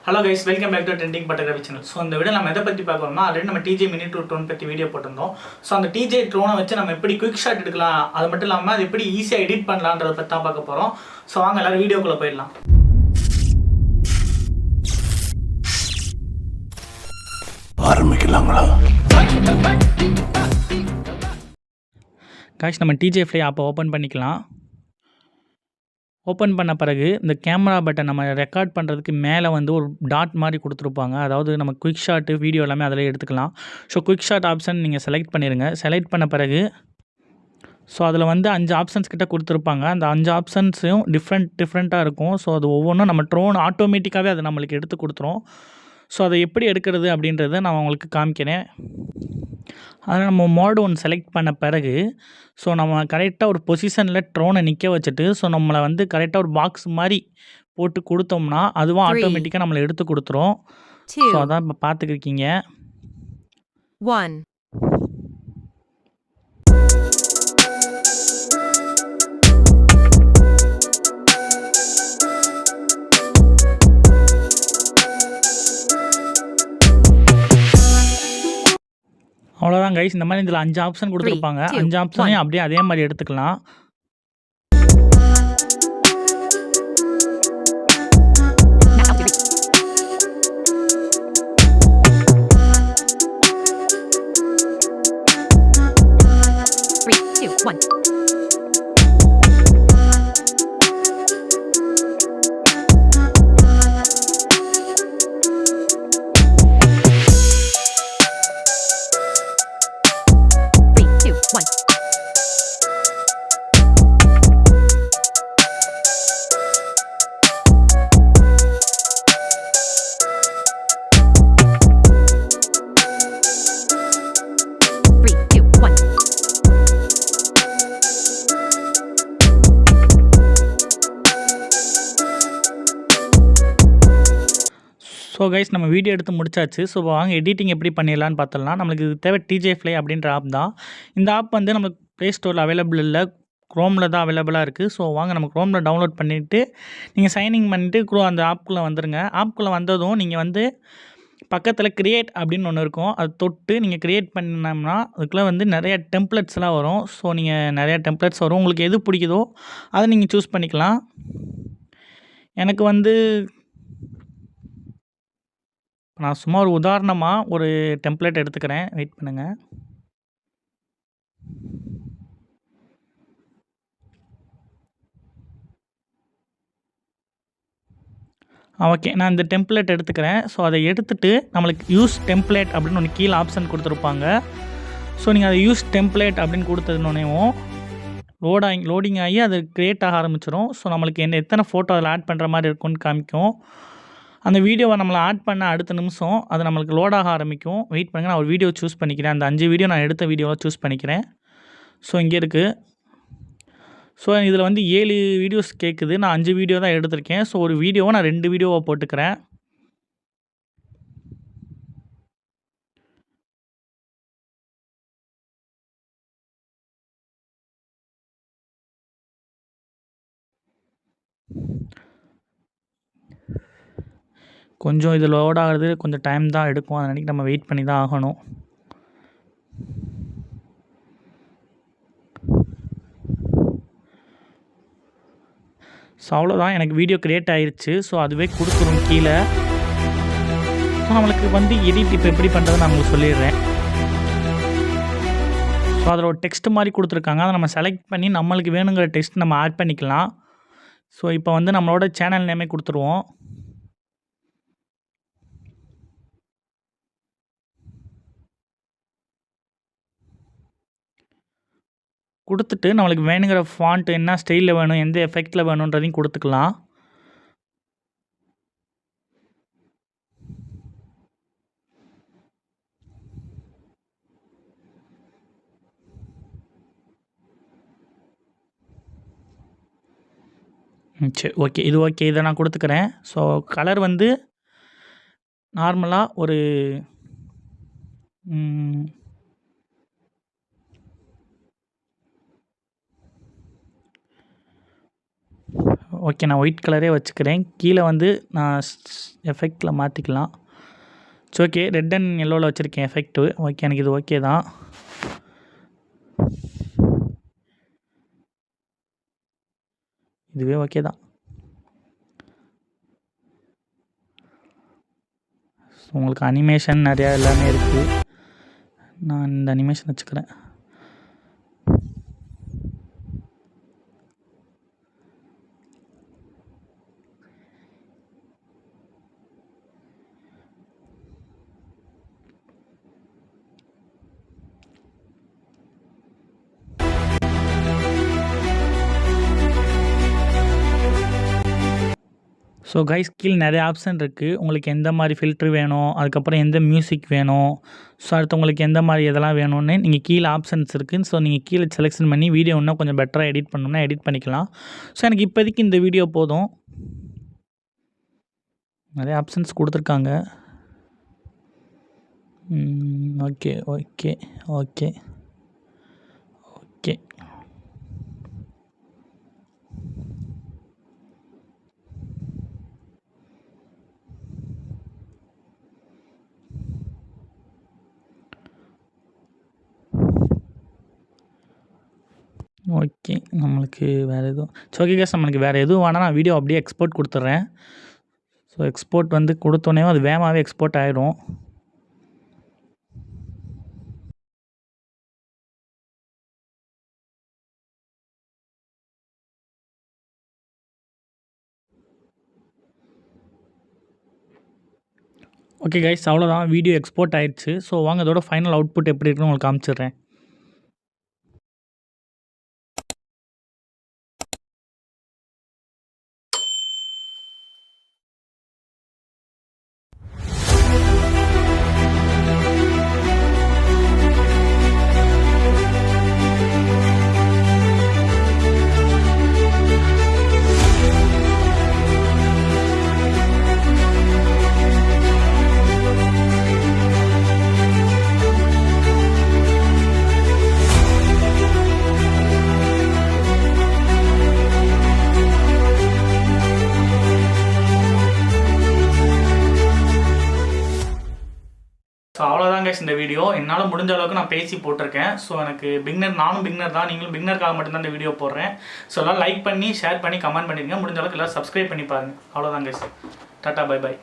Hello guys, welcome back to trending photography channel. So இந்த video நம்ம எதை பற்றி பார்க்கணும்னா, ஆல்ரெடி நம்ம டிஜே மினி 2 ட்ரோன் பற்றி வீடியோ போட்டிருந்தோம். ஸோ அந்த டிஜே ட்ரோனை வச்சு நம்ம எப்படி குயிக் ஷாட் எடுக்கலாம், அது மட்டும் இல்லாமல் அது எப்படி ஈஸியாக எடிட் பண்ணலான்றதை பற்றி தான் பார்க்க போகிறோம். ஸோ வாங்க எல்லாரும் வீடியோக்குள்ளே போயிடலாம். ஆரம்பிக்கலாங்களா? கைஸ், நம்ம டிஜே ஃப்ளை ஆப்பை ஓப்பன் பண்ணிக்கலாம். ஓப்பன் பண்ண பிறகு இந்த கேமரா பட்டன் நம்ம ரெக்கார்ட் பண்ணுறதுக்கு மேலே வந்து ஒரு டாட் மாதிரி கொடுத்துருப்பாங்க. அதாவது நம்ம குயிக் ஷாட்டு வீடியோ எல்லாமே அதில் எடுத்துக்கலாம். ஸோ குயிக் ஷாட் ஆப்ஷன் நீங்கள் செலக்ட் பண்ணிடுங்க. செலக்ட் பண்ண பிறகு ஸோ அதில் வந்து 5 ஆப்ஷன்ஸ் கிட்ட கொடுத்துருப்பாங்க. அந்த 5 ஆப்ஷன்ஸையும் டிஃப்ரெண்ட்டாக இருக்கும். ஸோ அது ஒவ்வொன்றும் நம்ம ட்ரோன் ஆட்டோமேட்டிக்காகவே அது நம்மளுக்கு எடுத்து கொடுத்துரும். ஸோ அதை எப்படி எடுக்கிறது அப்படின்றத நான் உங்களுக்கு காமிக்கிறேன். அதில் நம்ம மோடு ஒன்று செலக்ட் பண்ண பிறகு ஸோ நம்ம கரெக்டாக ஒரு பொசிஷனில் ட்ரோனை நிற்க வச்சுட்டு ஸோ நம்மளை வந்து கரெக்டாக ஒரு பாக்ஸ் மாதிரி போட்டு கொடுத்தோம்னா அதுவும் ஆட்டோமேட்டிக்காக நம்மளை எடுத்து கொடுத்துரும். ஸோ அதான் இப்போ பார்த்துக்கிருக்கீங்க. 1 அவ்வளோதான் கைஸ். இந்த மாதிரி இதில் 5 ஆப்ஷன் கொடுத்துருப்பாங்க. 5 ஆப்ஷனையும் அப்படியே அதே மாதிரி எடுத்துக்கலாம். ஸோ கைஸ், நம்ம வீடியோ எடுத்து முடிச்சாச்சு. ஸோ வாங்க எடிட்டிங் எப்படி பண்ணிடலான்னு பார்த்துடலாம். நம்மளுக்கு இது தேவை டிஜே ஃப்ளை அப்படின்ற ஆப் தான். இந்த ஆப் வந்து நமக்கு ப்ளே ஸ்டோரில் அவைலபிள் இல்லை, க்ரோமில் தான் அவைலபிளாக இருக்குது. ஸோ வாங்க நம்ம க்ரோமில் டவுன்லோட் பண்ணிவிட்டு நீங்கள் சைனிங் பண்ணிவிட்டு அந்த ஆப்புக்குள்ளே வந்துடுங்க. ஆப்புக்குள்ளே வந்ததும் நீங்கள் வந்து பக்கத்தில் க்ரியேட் அப்படின்னு ஒன்று இருக்கும். அது தொட்டு நீங்கள் க்ரியேட் பண்ணோம்னா அதுக்குள்ளே வந்து நிறைய டெம்ப்ளெட்ஸ்லாம் வரும். ஸோ நீங்கள் நிறையா டெம்ப்ளெட்ஸ் வரும். உங்களுக்கு எது பிடிக்குதோ அதை நீங்கள் சூஸ் பண்ணிக்கலாம். எனக்கு வந்து நான் சும்மா ஒரு உதாரணமாக ஒரு டெம்ப்ளேட் எடுத்துக்கிறேன். வெயிட் பண்ணுங்கள். ஓகே, நான் இந்த டெம்ப்ளேட் எடுத்துக்கிறேன். ஸோ அதை எடுத்துகிட்டு நம்மளுக்கு யூஸ் டெம்ப்ளேட் அப்படின்னு ஒன்று கீழே ஆப்ஷன் கொடுத்துருப்பாங்க. ஸோ நீங்கள் அதை யூஸ் டெம்ப்ளேட் அப்படின்னு கொடுத்ததுனோடனேவும் லோடிங் ஆகி அது க்ரியேட் ஆக ஆரம்பிச்சிடும். ஸோ நம்மளுக்கு எத்தனை ஃபோட்டோ அதில் ஆட் பண்ணுற மாதிரி இருக்கும்னு காமிக்கும். அந்த வீடியோவை நம்மளை ஆட் பண்ண அடுத்த நிமிஷம் அது நம்மளுக்கு லோடாக ஆரம்பிக்கும். வெயிட் பண்ணுங்கள், நான் ஒரு வீடியோ சூஸ் பண்ணிக்கிறேன். அந்த 5 வீடியோ நான் எடுத்த வீடியோவை சூஸ் பண்ணிக்கிறேன். ஸோ இங்கே இருக்குது. ஸோ இதில் வந்து 7 வீடியோஸ் கேட்குது. நான் 5 வீடியோ தான் எடுத்திருக்கேன். ஸோ ஒரு வீடியோவை நான் 2 வீடியோவை போட்டுக்கிறேன். கொஞ்சம் இது லோட் ஆகிறது கொஞ்சம் டைம் தான் எடுக்கும். அதனால நம்ம வெயிட் பண்ணி தான் ஆகணும். ஸோ அவ்வளோதான், எனக்கு வீடியோ க்ரியேட் ஆயிடுச்சு. ஸோ அதுவே கொடுத்துரும் கீழே. ஸோ நம்மளுக்கு வந்து எடிட் இப்போ எப்படி பண்ணுறது நான் உங்களுக்கு சொல்லிடுறேன். ஸோ அதில் ஒரு டெக்ஸ்ட் மாதிரி கொடுத்துருக்காங்க. அதை நம்ம செலக்ட் பண்ணி நம்மளுக்கு வேணுங்கிற டெக்ஸ்ட் நம்ம ஆட் பண்ணிக்கலாம். ஸோ இப்போ வந்து நம்மளோட சேனல் நேமே கொடுத்துருவோம். கொடுத்துட்டு நம்மளுக்கு வேணுங்கிற ஃபாண்ட் என்ன ஸ்டைலில் வேணும், எந்த எஃபெக்டில் வேணுன்றதையும் கொடுத்துக்கலாம். சரி, ஓகே, இது ஓகே, இதை நான் கொடுத்துக்கிறேன். ஸோ கலர் வந்து நார்மலாக ஒரு ஓகே, நான் ஒயிட் கலரே வச்சுக்கிறேன். கீழே வந்து நான் எஃபெக்டில் மாற்றிக்கலாம். It's okay. ரெட் அண்ட் எல்லோவில் வச்சுருக்கேன் எஃபெக்ட்டு. ஓகே, எனக்கு இது ஓகே தான். இதுவே ஓகே தான். உங்களுக்கு அனிமேஷன் நிறையா எல்லாமே இருக்குது. நான் இந்த அனிமேஷன் வச்சுக்கிறேன். ஸோ கைஸ், கீழே நிறைய ஆப்ஷன் இருக்குது. உங்களுக்கு எந்த மாதிரி ஃபில்ட்ரு வேணும், அதுக்கப்புறம் எந்த மியூசிக் வேணும், ஸோ அடுத்து உங்களுக்கு எந்த மாதிரி இதெல்லாம் வேணும்னு நீங்கள் கீழே ஆப்ஷன்ஸ் இருக்குது. ஸோ நீங்கள் கீழே செலெக்ஷன் பண்ணி வீடியோ இன்னும் கொஞ்சம் பெட்டராக எடிட் பண்ணணும்னா எடிட் பண்ணிக்கலாம். ஸோ எனக்கு இப்போதைக்கு இந்த வீடியோ போதும். நிறைய ஆப்ஷன்ஸ் கொடுத்துருக்காங்க. Okay okay okay okay. Okay, நம்மளுக்கு வேறு எதுவும் ஓகே கேஸ், நம்மளுக்கு வேறு எதுவும் வேணால் நான் வீடியோ அப்படியே எக்ஸ்போர்ட் கொடுத்துட்றேன். ஸோ எக்ஸ்போர்ட் வந்து கொடுத்தோன்னே அது வேகமாகவே எக்ஸ்போர்ட் ஆகிடும். ஓகே கைஸ், அவ்வளோதான். வீடியோ எக்ஸ்போர்ட் ஆயிடுச்சு. ஸோ வாங்க அதோட ஃபைனல் அவுட்புட் எப்படி இருக்குன்னு உங்களுக்கு காமிச்சிடுறேன். ஸோ அவ்வளோதான் கைஸ் இந்த வீடியோ. என்னால் முடிஞ்ச அளவுக்கு நான் பேசி போட்டிருக்கேன். ஸோ எனக்கு நானும் பிகினர் தான், நீங்களும் பிகினருக்காக மட்டும்தான் இந்த வீடியோ போடுறேன். ஸோ எல்லாம் லைக் பண்ணி ஷேர் பண்ணி கமெண்ட் பண்ணிடுங்க. முடிஞ்ச அளவுக்கு எல்லாம் சப்ஸ்கிரைப் பண்ணி பாருங்கள். அவ்வளோதான் கைஸ். Tata, by by.